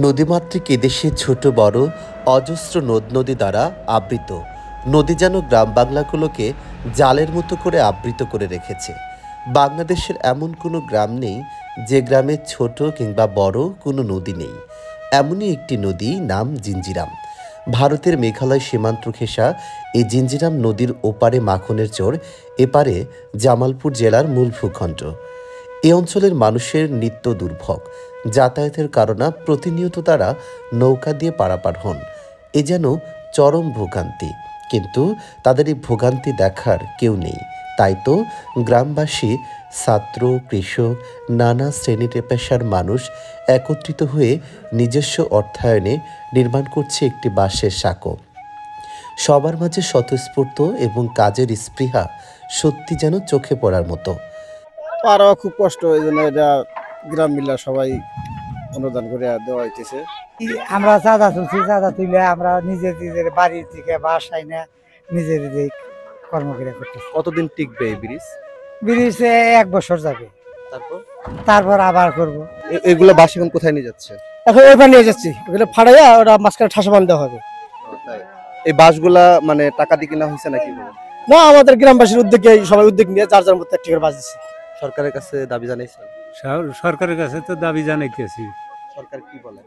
নদীমাতৃক এদেশে ছোট বড় অজস্র নদ নদী দ্বারা আবৃত। নদী যেন গ্রাম বাংলাগুলোকে জালের মতো করে আবৃত করে রেখেছে। বাংলাদেশের এমন কোনো গ্রাম নেই যে গ্রামে ছোট কিংবা বড় কোনো নদী নেই। এমনই একটি নদী, নাম জিঞ্জিরাম। ভারতের মেঘালয় সীমান্ত ঘেঁষা এই জিঞ্জিরাম নদীর ওপারে মাখনের চর, এপারে জামালপুর জেলার মূল ভূখণ্ড। এ অঞ্চলের মানুষের নিত্য দুর্ভোগ। যাতায়াতের কারণে প্রতিনিয়ত তারা নৌকা দিয়ে পারাপার হন। এ যেন চরম ভোগান্তি, কিন্তু তাদের এই ভোগান্তি দেখার কেউ নেই। তাই তো গ্রামবাসী, ছাত্র, কৃষক, নানা শ্রেণী পেশার মানুষ একত্রিত হয়ে নিজস্ব অর্থায়নে নির্মাণ করছে একটি বাঁশের সাঁকো। সবার মাঝে স্বতঃস্ফূর্ত এবং কাজের স্পৃহা সত্যি যেন চোখে পড়ার মতো। পারা খুব কষ্ট, এই জন্য এটা গ্রাম মিলা সবাই অনুদান করে দেওয়া হইতেছে। আমরা চাঁদা তুলছি, চাঁদা তুলে আমরা নিজেদের বাড়ির থেকে বাসায় না নিজেদের কর্মক্রিয়া করতেছি। কতদিন টিকবে এই ব্রিজ? ব্রিজে 1 বছর যাবে, তারপর আবার করব। এগুলো বাস এখন কোথায় নিয়ে যাচ্ছে? এখন এবার নিয়ে যাচ্ছি, ওগুলো ফাড়াইয়া ওরা মাঝখানে ঠাসা বান্ধা হবে। এই বাসগুলা মানে টাকা দিয়ে কিনা হয়েছে নাকি? না, আমাদের গ্রামবাসীর উদ্যোগে সবাই উদ্যোগ নিয়ে যার যার মধ্যে একটি করে বাস দিচ্ছে। সরকারের কাছে দাবি জানাইছেন? সরকারের কাছে তো দাবি জানাইতেছি। সরকার কি বলে?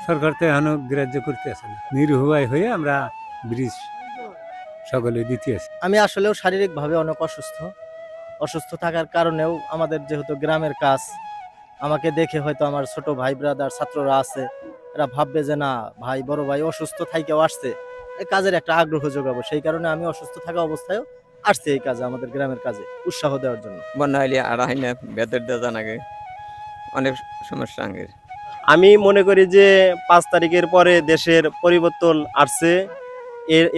সরকার তো এখনো গ্রাহ্য করতে আসে না। নিরুপায় হয়ে আমরা ব্রিজ সকলে দিতে আছি। আমি আসলেও শারীরিকভাবে অনেক অসুস্থ থাকার কারণেও আমাদের যেহেতু গ্রামের কাজ, আমাকে দেখে হয়তো আমার ছোট ভাই ব্রাদার ছাত্ররা আছে, এরা ভাববে যে না ভাই বড় ভাই অসুস্থ থাইকেও আসছে, এই কাজের একটা আগ্রহ যোগাবো। সেই কারণে আমি অসুস্থ থাকা অবস্থায়ও আসছে এই কাজে, আমাদের গ্রামের কাজে উৎসাহ দেওয়ার জন্য। বন্যা হইলে আর হয় না, বেতর দেওয়া নাগে অনেক সমস্যা আগে। আমি মনে করি যে 5 তারিখের পরে দেশের পরিবর্তন আসছে,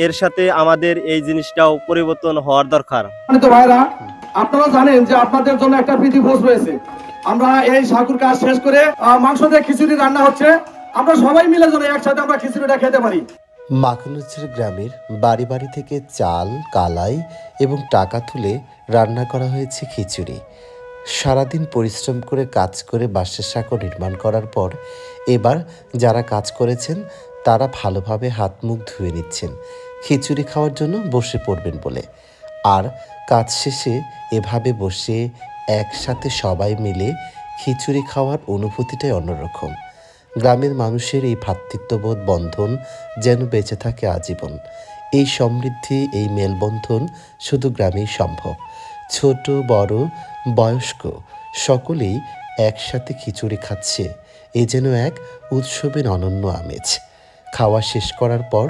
এর সাথে আমাদের এই জিনিসটাও পরিবর্তন হওয়ার দরকার। ভাইরা, আপনারা জানেন যে আপনাদের জন্য একটা প্রীতি ভোজ রয়েছে। আমরা এই সাঁকুর কাজ শেষ করে মাংস দিয়ে খিচুড়ি রান্না হচ্ছে, আমরা সবাই মিলে যেন একসাথে আমরা খিচুড়িটা খেতে পারি। মাখনুজ্জের গ্রামের বাড়ি বাড়ি থেকে চাল, কালাই এবং টাকা তুলে রান্না করা হয়েছে খিচুড়ি। সারাদিন পরিশ্রম করে কাজ করে বাঁশের সাঁকো নির্মাণ করার পর এবার যারা কাজ করেছেন তারা ভালোভাবে হাত মুখ ধুয়ে নিচ্ছেন খিচুড়ি খাওয়ার জন্য বসে পড়বেন বলে। আর কাজ শেষে এভাবে বসে একসাথে সবাই মিলে খিচুড়ি খাওয়ার অনুভূতিটাই অন্যরকম। গ্রামের মানুষের এই ভ্রাতৃত্ববোধ বন্ধন যেন বেঁচে থাকে আজীবন। এই সমৃদ্ধি, এই মেলবন্ধন শুধু গ্রামেই সম্ভব। ছোট বড় বয়স্ক সকলেই একসাথে খিচুড়ি খাচ্ছে, এ যেন এক উৎসবের অনন্য আমেজ। খাওয়া শেষ করার পর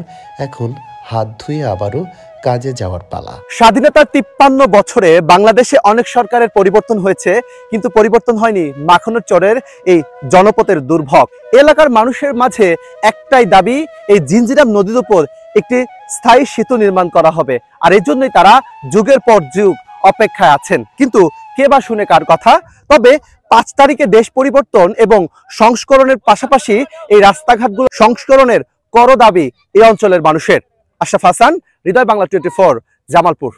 এখন হাত ধুয়ে আবারও কাজে যাওয়ার পালা। স্বাধীনতার 53 বছরে বাংলাদেশে অনেক সরকারের পরিবর্তন হয়েছে, কিন্তু পরিবর্তন হয়নি মাখনের চরের এই জনপদের দুর্ভোগ। এলাকার মানুষের মাঝে একটাই দাবি, এই জিঞ্জিরাম নদীর উপর একটি স্থায়ী সেতু নির্মাণ করা হবে। আর এই জন্যই তারা যুগের পর যুগ অপেক্ষায় আছেন, কিন্তু কে বা শুনে কার কথা। তবে 5 তারিখে দেশ পরিবর্তন এবং সংস্করণের পাশাপাশি এই রাস্তাঘাটগুলো সংস্করণের করো দাবি এই অঞ্চলের মানুষের। আশরাফ হাসান, হৃদয় বাংলা 24, জামালপুর।